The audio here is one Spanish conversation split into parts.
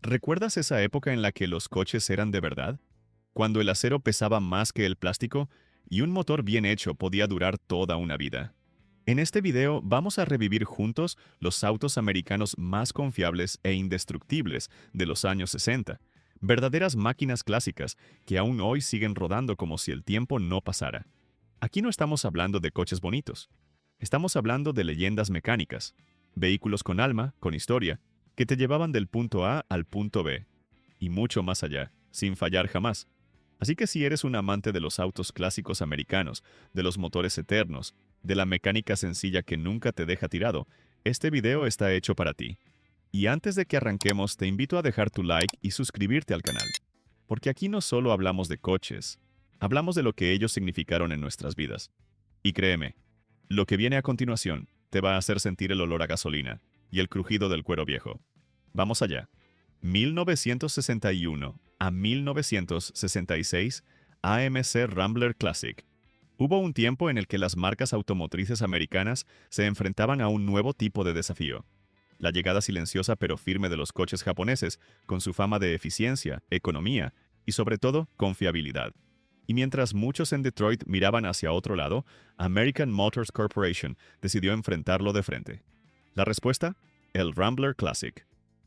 ¿Recuerdas esa época en la que los coches eran de verdad? Cuando el acero pesaba más que el plástico y un motor bien hecho podía durar toda una vida. En este video vamos a revivir juntos los autos americanos más confiables e indestructibles de los años 60, verdaderas máquinas clásicas que aún hoy siguen rodando como si el tiempo no pasara. Aquí no estamos hablando de coches bonitos, estamos hablando de leyendas mecánicas, vehículos con alma, con historia, que te llevaban del punto A al punto B, y mucho más allá, sin fallar jamás. Así que si eres un amante de los autos clásicos americanos, de los motores eternos, de la mecánica sencilla que nunca te deja tirado, este video está hecho para ti. Y antes de que arranquemos, te invito a dejar tu like y suscribirte al canal. Porque aquí no solo hablamos de coches, hablamos de lo que ellos significaron en nuestras vidas. Y créeme, lo que viene a continuación te va a hacer sentir el olor a gasolina y el crujido del cuero viejo. Vamos allá. 1961 a 1966, AMC Rambler Classic. Hubo un tiempo en el que las marcas automotrices americanas se enfrentaban a un nuevo tipo de desafío. La llegada silenciosa pero firme de los coches japoneses, con su fama de eficiencia, economía y sobre todo confiabilidad. Y mientras muchos en Detroit miraban hacia otro lado, American Motors Corporation decidió enfrentarlo de frente. La respuesta: el Rambler Classic.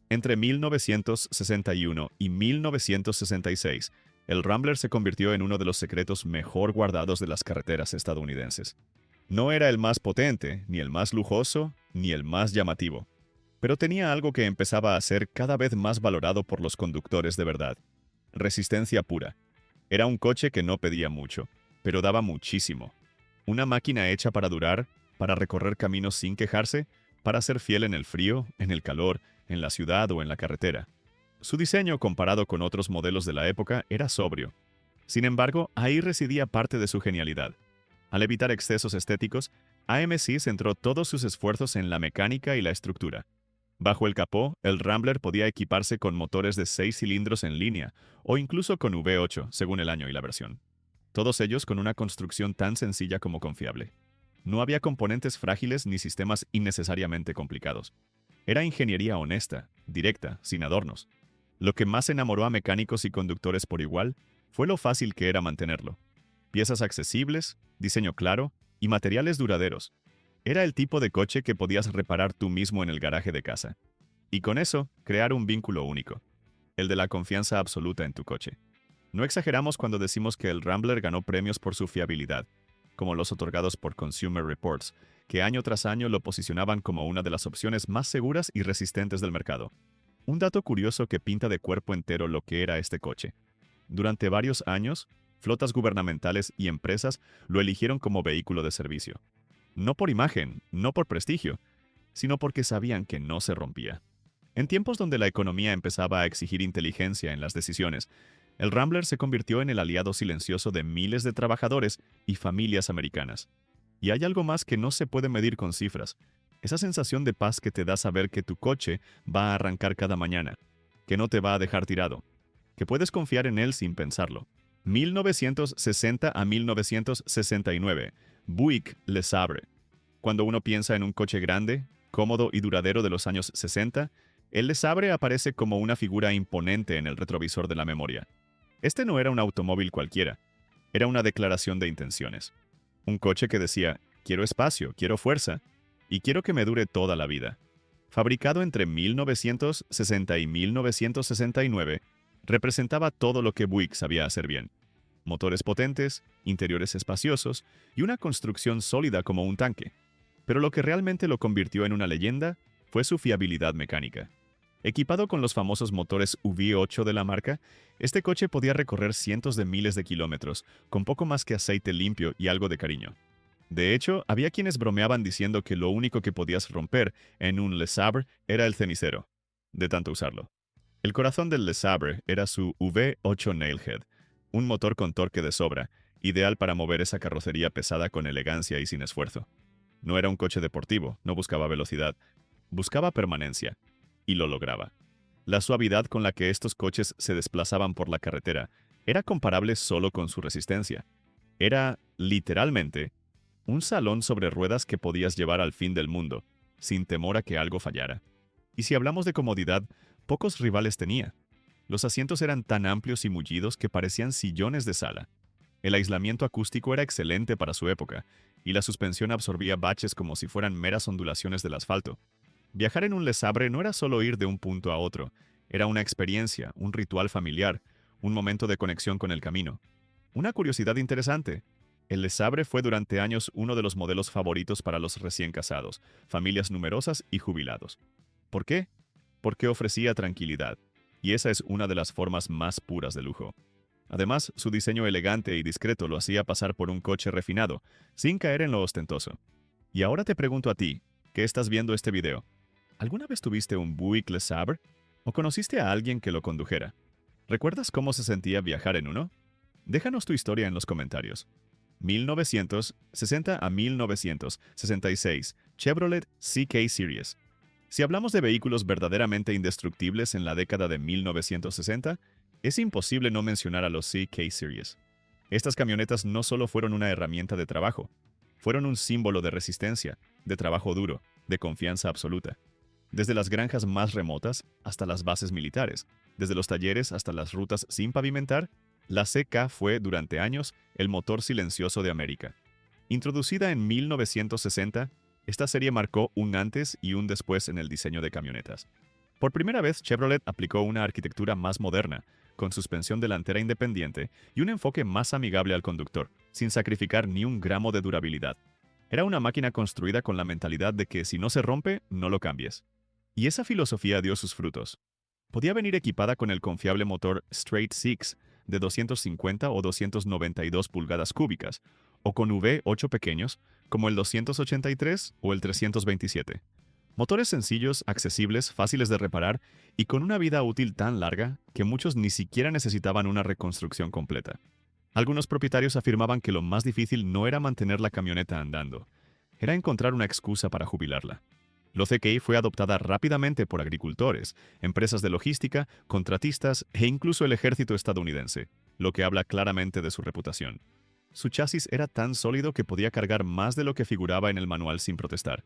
Entre 1961 y 1966, el Rambler se convirtió en uno de los secretos mejor guardados de las carreteras estadounidenses. No era el más potente, ni el más lujoso, ni el más llamativo, pero tenía algo que empezaba a ser cada vez más valorado por los conductores de verdad: resistencia pura. Era un coche que no pedía mucho, pero daba muchísimo. Una máquina hecha para durar, para recorrer caminos sin quejarse, para ser fiel en el frío, en el calor, en la ciudad o en la carretera. Su diseño, comparado con otros modelos de la época, era sobrio. Sin embargo, ahí residía parte de su genialidad. Al evitar excesos estéticos, AMC centró todos sus esfuerzos en la mecánica y la estructura. Bajo el capó, el Rambler podía equiparse con motores de 6 cilindros en línea, o incluso con V8, según el año y la versión. Todos ellos con una construcción tan sencilla como confiable. No había componentes frágiles ni sistemas innecesariamente complicados. Era ingeniería honesta, directa, sin adornos. Lo que más enamoró a mecánicos y conductores por igual fue lo fácil que era mantenerlo. Piezas accesibles, diseño claro y materiales duraderos. Era el tipo de coche que podías reparar tú mismo en el garaje de casa. Y con eso, crear un vínculo único, el de la confianza absoluta en tu coche. No exageramos cuando decimos que el Rambler ganó premios por su fiabilidad, como los otorgados por Consumer Reports, que año tras año lo posicionaban como una de las opciones más seguras y resistentes del mercado. Un dato curioso que pinta de cuerpo entero lo que era este coche. Durante varios años, flotas gubernamentales y empresas lo eligieron como vehículo de servicio. No por imagen, no por prestigio, sino porque sabían que no se rompía. En tiempos donde la economía empezaba a exigir inteligencia en las decisiones, el Rambler se convirtió en el aliado silencioso de miles de trabajadores y familias americanas. Y hay algo más que no se puede medir con cifras: esa sensación de paz que te da saber que tu coche va a arrancar cada mañana, que no te va a dejar tirado, que puedes confiar en él sin pensarlo. 1960 a 1969, Buick Le Sabre. Cuando uno piensa en un coche grande, cómodo y duradero de los años 60, el Le Sabre aparece como una figura imponente en el retrovisor de la memoria. Este no era un automóvil cualquiera, era una declaración de intenciones. Un coche que decía: quiero espacio, quiero fuerza, y quiero que me dure toda la vida. Fabricado entre 1960 y 1969, representaba todo lo que Buick sabía hacer bien: motores potentes, interiores espaciosos y una construcción sólida como un tanque. Pero lo que realmente lo convirtió en una leyenda fue su fiabilidad mecánica. Equipado con los famosos motores V8 de la marca, este coche podía recorrer cientos de miles de kilómetros, con poco más que aceite limpio y algo de cariño. De hecho, había quienes bromeaban diciendo que lo único que podías romper en un Le Sabre era el cenicero, de tanto usarlo. El corazón del Le Sabre era su V8 Nailhead, un motor con torque de sobra, ideal para mover esa carrocería pesada con elegancia y sin esfuerzo. No era un coche deportivo, no buscaba velocidad, buscaba permanencia, y lo lograba. La suavidad con la que estos coches se desplazaban por la carretera era comparable solo con su resistencia. Era, literalmente, un salón sobre ruedas que podías llevar al fin del mundo, sin temor a que algo fallara. Y si hablamos de comodidad, pocos rivales tenía. Los asientos eran tan amplios y mullidos que parecían sillones de sala. El aislamiento acústico era excelente para su época, y la suspensión absorbía baches como si fueran meras ondulaciones del asfalto. Viajar en un Le Sabre no era solo ir de un punto a otro, era una experiencia, un ritual familiar, un momento de conexión con el camino. Una curiosidad interesante. El Le Sabre fue durante años uno de los modelos favoritos para los recién casados, familias numerosas y jubilados. ¿Por qué? Porque ofrecía tranquilidad, y esa es una de las formas más puras de lujo. Además, su diseño elegante y discreto lo hacía pasar por un coche refinado, sin caer en lo ostentoso. Y ahora te pregunto a ti, que estás viendo este video, ¿alguna vez tuviste un Buick Le Sabre? ¿O conociste a alguien que lo condujera? ¿Recuerdas cómo se sentía viajar en uno? Déjanos tu historia en los comentarios. 1960 a 1966, Chevrolet CK Series. Si hablamos de vehículos verdaderamente indestructibles en la década de 1960, es imposible no mencionar a los CK Series. Estas camionetas no solo fueron una herramienta de trabajo, fueron un símbolo de resistencia, de trabajo duro, de confianza absoluta. Desde las granjas más remotas hasta las bases militares, desde los talleres hasta las rutas sin pavimentar, la CK fue, durante años, el motor silencioso de América. Introducida en 1960, esta serie marcó un antes y un después en el diseño de camionetas. Por primera vez, Chevrolet aplicó una arquitectura más moderna, con suspensión delantera independiente y un enfoque más amigable al conductor, sin sacrificar ni un gramo de durabilidad. Era una máquina construida con la mentalidad de que si no se rompe, no lo cambies. Y esa filosofía dio sus frutos. Podía venir equipada con el confiable motor Straight Six de 250 o 292 pulgadas cúbicas, o con V8 pequeños, como el 283 o el 327. Motores sencillos, accesibles, fáciles de reparar y con una vida útil tan larga que muchos ni siquiera necesitaban una reconstrucción completa. Algunos propietarios afirmaban que lo más difícil no era mantener la camioneta andando, era encontrar una excusa para jubilarla. La CKI fue adoptada rápidamente por agricultores, empresas de logística, contratistas e incluso el ejército estadounidense, lo que habla claramente de su reputación. Su chasis era tan sólido que podía cargar más de lo que figuraba en el manual sin protestar.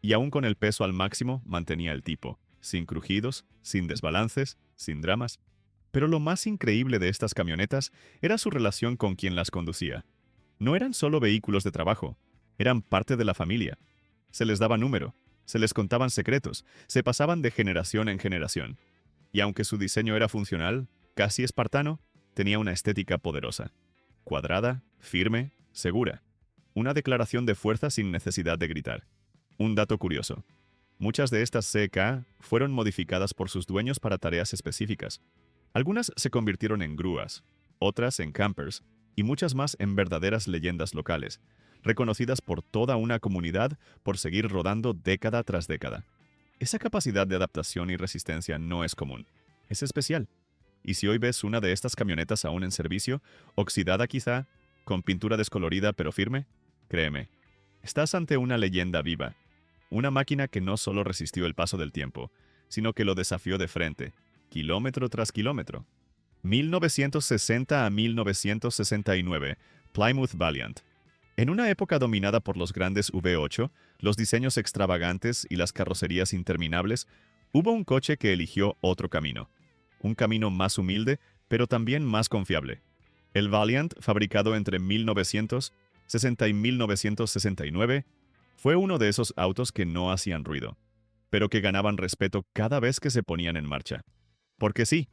Y aún con el peso al máximo, mantenía el tipo, sin crujidos, sin desbalances, sin dramas. Pero lo más increíble de estas camionetas era su relación con quien las conducía. No eran solo vehículos de trabajo, eran parte de la familia. Se les daba número, se les contaban secretos, se pasaban de generación en generación. Y aunque su diseño era funcional, casi espartano, tenía una estética poderosa. Cuadrada, firme, segura. Una declaración de fuerza sin necesidad de gritar. Un dato curioso. Muchas de estas CK fueron modificadas por sus dueños para tareas específicas. Algunas se convirtieron en grúas, otras en campers, y muchas más en verdaderas leyendas locales, reconocidas por toda una comunidad por seguir rodando década tras década. Esa capacidad de adaptación y resistencia no es común, es especial. Y si hoy ves una de estas camionetas aún en servicio, oxidada quizá, con pintura descolorida pero firme, créeme, estás ante una leyenda viva. Una máquina que no solo resistió el paso del tiempo, sino que lo desafió de frente, kilómetro tras kilómetro. 1960 a 1969, Plymouth Valiant. En una época dominada por los grandes V8, los diseños extravagantes y las carrocerías interminables, hubo un coche que eligió otro camino. Un camino más humilde, pero también más confiable. El Valiant, fabricado entre 1960 y 1969, fue uno de esos autos que no hacían ruido, pero que ganaban respeto cada vez que se ponían en marcha. Porque sí,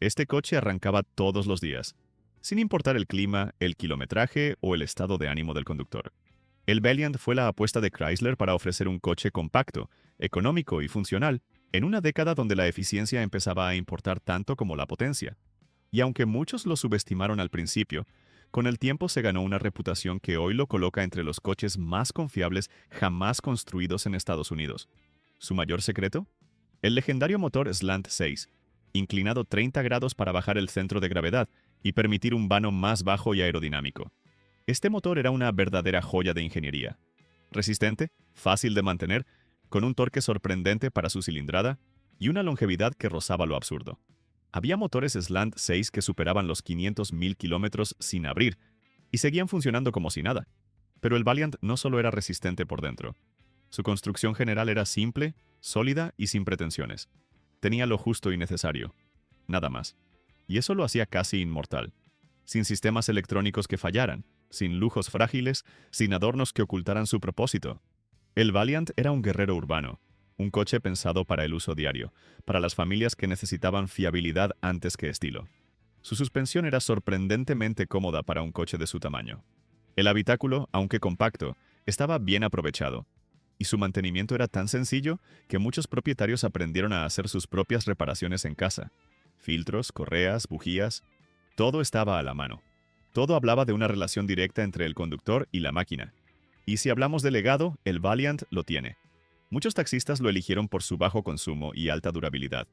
este coche arrancaba todos los días, sin importar el clima, el kilometraje o el estado de ánimo del conductor. El Valiant fue la apuesta de Chrysler para ofrecer un coche compacto, económico y funcional, en una década donde la eficiencia empezaba a importar tanto como la potencia. Y aunque muchos lo subestimaron al principio, con el tiempo se ganó una reputación que hoy lo coloca entre los coches más confiables jamás construidos en Estados Unidos. ¿Su mayor secreto? El legendario motor Slant 6, inclinado 30 grados para bajar el centro de gravedad y permitir un vano más bajo y aerodinámico. Este motor era una verdadera joya de ingeniería. Resistente, fácil de mantener, con un torque sorprendente para su cilindrada y una longevidad que rozaba lo absurdo. Había motores Slant 6 que superaban los 500.000 kilómetros sin abrir y seguían funcionando como si nada. Pero el Valiant no solo era resistente por dentro. Su construcción general era simple, sólida y sin pretensiones. Tenía lo justo y necesario. Nada más. Y eso lo hacía casi inmortal. Sin sistemas electrónicos que fallaran, sin lujos frágiles, sin adornos que ocultaran su propósito. El Valiant era un guerrero urbano, un coche pensado para el uso diario, para las familias que necesitaban fiabilidad antes que estilo. Su suspensión era sorprendentemente cómoda para un coche de su tamaño. El habitáculo, aunque compacto, estaba bien aprovechado, y su mantenimiento era tan sencillo que muchos propietarios aprendieron a hacer sus propias reparaciones en casa. Filtros, correas, bujías, todo estaba a la mano. Todo hablaba de una relación directa entre el conductor y la máquina. Y si hablamos de legado, el Valiant lo tiene. Muchos taxistas lo eligieron por su bajo consumo y alta durabilidad.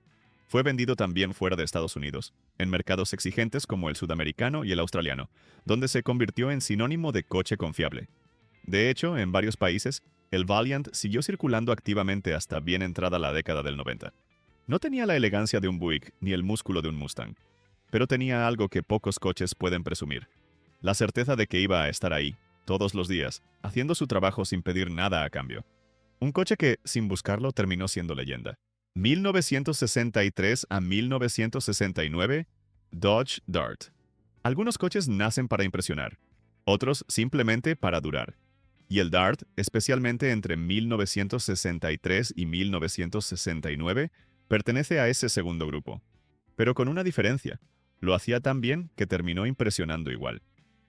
Fue vendido también fuera de Estados Unidos, en mercados exigentes como el sudamericano y el australiano, donde se convirtió en sinónimo de coche confiable. De hecho, en varios países, el Valiant siguió circulando activamente hasta bien entrada la década del 90. No tenía la elegancia de un Buick ni el músculo de un Mustang, pero tenía algo que pocos coches pueden presumir: la certeza de que iba a estar ahí, todos los días, haciendo su trabajo sin pedir nada a cambio. Un coche que, sin buscarlo, terminó siendo leyenda. 1963 a 1969, Dodge Dart. Algunos coches nacen para impresionar, otros simplemente para durar. Y el Dart, especialmente entre 1963 y 1969, pertenece a ese segundo grupo. Pero con una diferencia: lo hacía tan bien que terminó impresionando igual.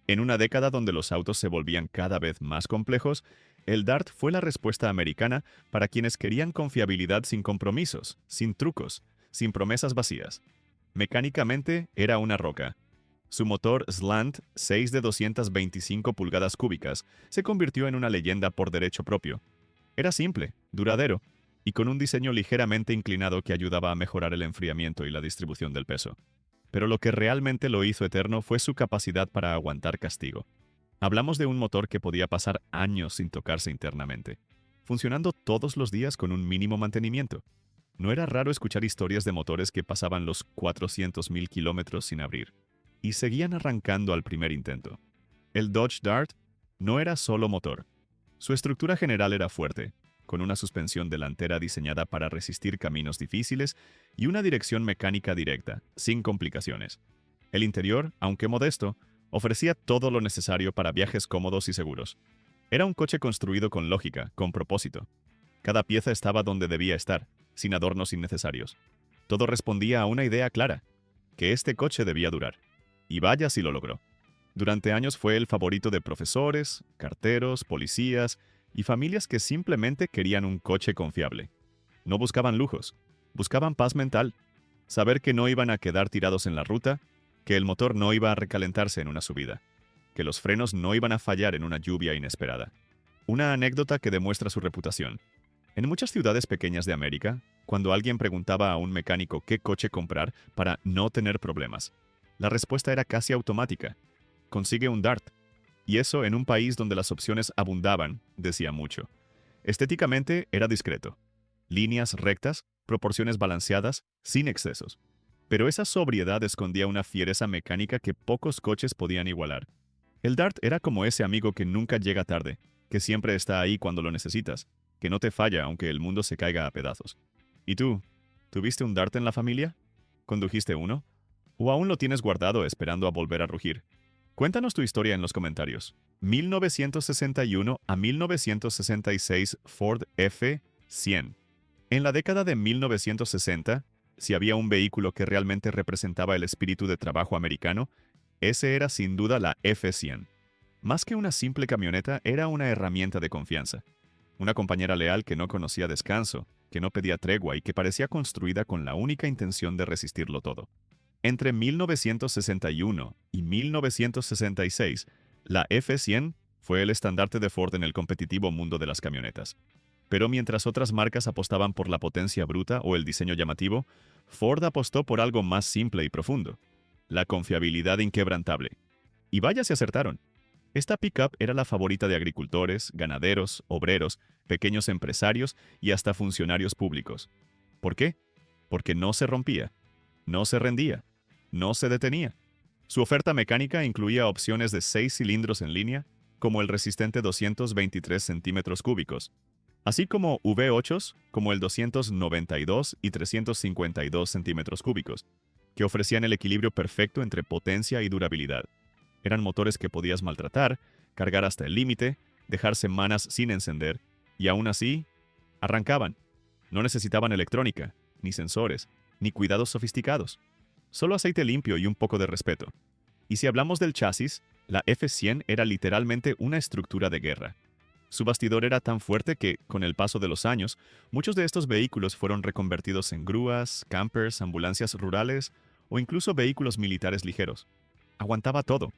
En una década donde los autos se volvían cada vez más complejos, el Dart fue la respuesta americana para quienes querían confiabilidad sin compromisos, sin trucos, sin promesas vacías. Mecánicamente era una roca. Su motor Slant 6 de 225 pulgadas cúbicas se convirtió en una leyenda por derecho propio. Era simple, duradero, y con un diseño ligeramente inclinado que ayudaba a mejorar el enfriamiento y la distribución del peso. Pero lo que realmente lo hizo eterno fue su capacidad para aguantar castigo. Hablamos de un motor que podía pasar años sin tocarse internamente, funcionando todos los días con un mínimo mantenimiento. No era raro escuchar historias de motores que pasaban los 400.000 kilómetros sin abrir, y seguían arrancando al primer intento. El Dodge Dart no era solo motor. Su estructura general era fuerte, con una suspensión delantera diseñada para resistir caminos difíciles y una dirección mecánica directa, sin complicaciones. El interior, aunque modesto, ofrecía todo lo necesario para viajes cómodos y seguros. Era un coche construido con lógica, con propósito. Cada pieza estaba donde debía estar, sin adornos innecesarios. Todo respondía a una idea clara: que este coche debía durar. Y vaya si lo logró. Durante años fue el favorito de profesores, carteros, policías y familias que simplemente querían un coche confiable. No buscaban lujos, buscaban paz mental, saber que no iban a quedar tirados en la ruta, que el motor no iba a recalentarse en una subida, que los frenos no iban a fallar en una lluvia inesperada. Una anécdota que demuestra su reputación. En muchas ciudades pequeñas de América, cuando alguien preguntaba a un mecánico qué coche comprar para no tener problemas, la respuesta era casi automática: consigue un Dart. Y eso, en un país donde las opciones abundaban, decía mucho. Estéticamente era discreto. Líneas rectas, proporciones balanceadas, sin excesos. Pero esa sobriedad escondía una fiereza mecánica que pocos coches podían igualar. El Dart era como ese amigo que nunca llega tarde, que siempre está ahí cuando lo necesitas, que no te falla aunque el mundo se caiga a pedazos. ¿Y tú? ¿Tuviste un Dart en la familia? ¿Condujiste uno? ¿O aún lo tienes guardado esperando a volver a rugir? Cuéntanos tu historia en los comentarios. 1961 a 1966 Ford F-100. En la década de 1960, si había un vehículo que realmente representaba el espíritu de trabajo americano, ese era sin duda la F-100. Más que una simple camioneta, era una herramienta de confianza. Una compañera leal que no conocía descanso, que no pedía tregua y que parecía construida con la única intención de resistirlo todo. Entre 1961 y 1966, la F-100 fue el estandarte de Ford en el competitivo mundo de las camionetas. Pero mientras otras marcas apostaban por la potencia bruta o el diseño llamativo, Ford apostó por algo más simple y profundo: la confiabilidad inquebrantable. Y vaya si acertaron. Esta pickup era la favorita de agricultores, ganaderos, obreros, pequeños empresarios y hasta funcionarios públicos. ¿Por qué? Porque no se rompía, no se rendía, no se detenía. Su oferta mecánica incluía opciones de 6 cilindros en línea, como el resistente 223 centímetros cúbicos, así como V8s como el 292 y 352 centímetros cúbicos, que ofrecían el equilibrio perfecto entre potencia y durabilidad. Eran motores que podías maltratar, cargar hasta el límite, dejar semanas sin encender, y aún así, arrancaban. No necesitaban electrónica, ni sensores, ni cuidados sofisticados. Solo aceite limpio y un poco de respeto. Y si hablamos del chasis, la F100 era literalmente una estructura de guerra. Su bastidor era tan fuerte que, con el paso de los años, muchos de estos vehículos fueron reconvertidos en grúas, campers, ambulancias rurales o incluso vehículos militares ligeros. Aguantaba todo: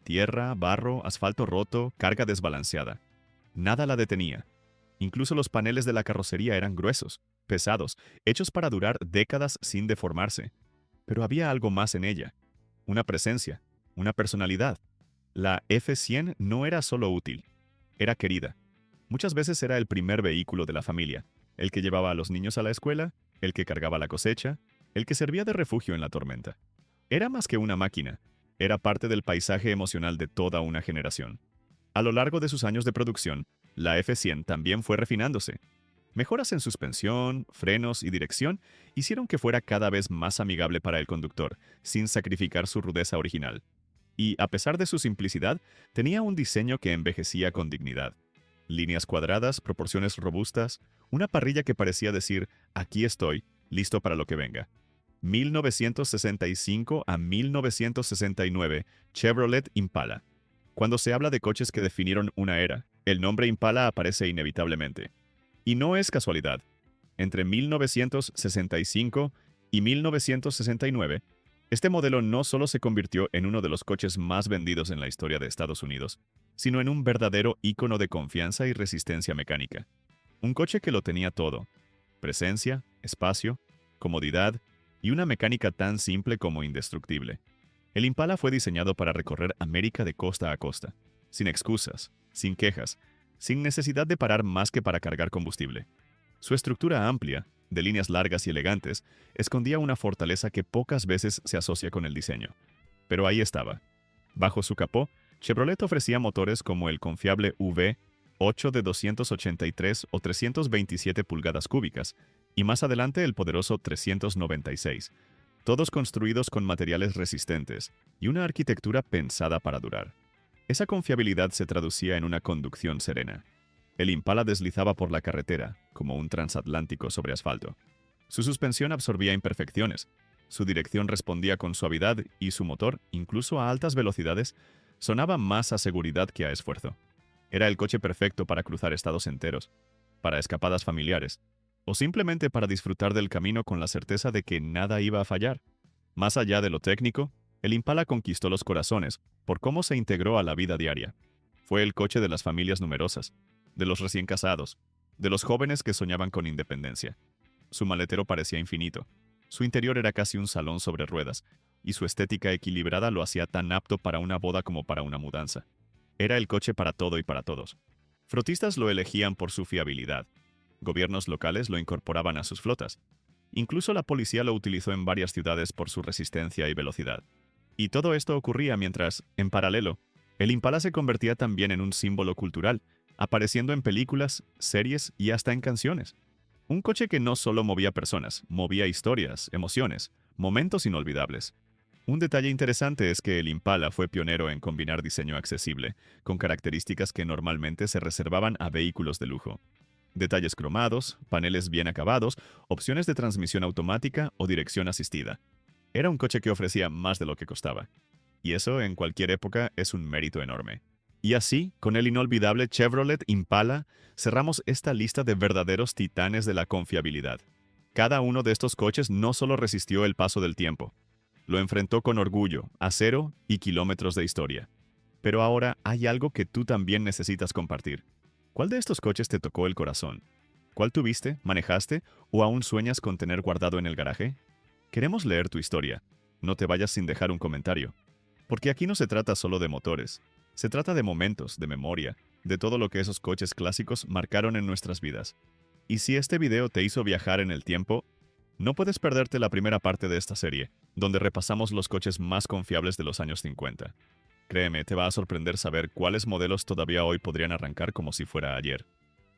tierra, barro, asfalto roto, carga desbalanceada. Nada la detenía. Incluso los paneles de la carrocería eran gruesos, pesados, hechos para durar décadas sin deformarse. Pero había algo más en ella: una presencia, una personalidad. La F100 no era solo útil, era querida. Muchas veces era el primer vehículo de la familia, el que llevaba a los niños a la escuela, el que cargaba la cosecha, el que servía de refugio en la tormenta. Era más que una máquina, era parte del paisaje emocional de toda una generación. A lo largo de sus años de producción, la F100 también fue refinándose. Mejoras en suspensión, frenos y dirección hicieron que fuera cada vez más amigable para el conductor, sin sacrificar su rudeza original. Y, a pesar de su simplicidad, tenía un diseño que envejecía con dignidad. Líneas cuadradas, proporciones robustas, una parrilla que parecía decir: aquí estoy, listo para lo que venga. 1965 a 1969, Chevrolet Impala. Cuando se habla de coches que definieron una era, el nombre Impala aparece inevitablemente. Y no es casualidad. Entre 1965 y 1969, este modelo no solo se convirtió en uno de los coches más vendidos en la historia de Estados Unidos, sino en un verdadero ícono de confianza y resistencia mecánica. Un coche que lo tenía todo: presencia, espacio, comodidad y una mecánica tan simple como indestructible. El Impala fue diseñado para recorrer América de costa a costa, sin excusas, sin quejas, sin necesidad de parar más que para cargar combustible. Su estructura amplia, de líneas largas y elegantes, escondía una fortaleza que pocas veces se asocia con el diseño. Pero ahí estaba. Bajo su capó, Chevrolet ofrecía motores como el confiable V8 de 283 o 327 pulgadas cúbicas, y más adelante el poderoso 396, todos construidos con materiales resistentes y una arquitectura pensada para durar. Esa confiabilidad se traducía en una conducción serena. El Impala deslizaba por la carretera, como un transatlántico sobre asfalto. Su suspensión absorbía imperfecciones, su dirección respondía con suavidad y su motor, incluso a altas velocidades, sonaba más a seguridad que a esfuerzo. Era el coche perfecto para cruzar estados enteros, para escapadas familiares, o simplemente para disfrutar del camino con la certeza de que nada iba a fallar. Más allá de lo técnico, el Impala conquistó los corazones por cómo se integró a la vida diaria. Fue el coche de las familias numerosas, de los recién casados, de los jóvenes que soñaban con independencia. Su maletero parecía infinito. Su interior era casi un salón sobre ruedas, y su estética equilibrada lo hacía tan apto para una boda como para una mudanza. Era el coche para todo y para todos. Frotistas lo elegían por su fiabilidad. Gobiernos locales lo incorporaban a sus flotas. Incluso la policía lo utilizó en varias ciudades por su resistencia y velocidad. Y todo esto ocurría mientras, en paralelo, el Impala se convertía también en un símbolo cultural, apareciendo en películas, series y hasta en canciones. Un coche que no solo movía personas, movía historias, emociones, momentos inolvidables. Un detalle interesante es que el Impala fue pionero en combinar diseño accesible, con características que normalmente se reservaban a vehículos de lujo. Detalles cromados, paneles bien acabados, opciones de transmisión automática o dirección asistida. Era un coche que ofrecía más de lo que costaba. Y eso, en cualquier época, es un mérito enorme. Y así, con el inolvidable Chevrolet Impala, cerramos esta lista de verdaderos titanes de la confiabilidad. Cada uno de estos coches no solo resistió el paso del tiempo, lo enfrentó con orgullo, acero y kilómetros de historia. Pero ahora hay algo que tú también necesitas compartir. ¿Cuál de estos coches te tocó el corazón? ¿Cuál tuviste, manejaste o aún sueñas con tener guardado en el garaje? Queremos leer tu historia. No te vayas sin dejar un comentario. Porque aquí no se trata solo de motores. Se trata de momentos, de memoria, de todo lo que esos coches clásicos marcaron en nuestras vidas. Y si este video te hizo viajar en el tiempo, no puedes perderte la primera parte de esta serie, donde repasamos los coches más confiables de los años 50. Créeme, te va a sorprender saber cuáles modelos todavía hoy podrían arrancar como si fuera ayer.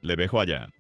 Le dejo allá.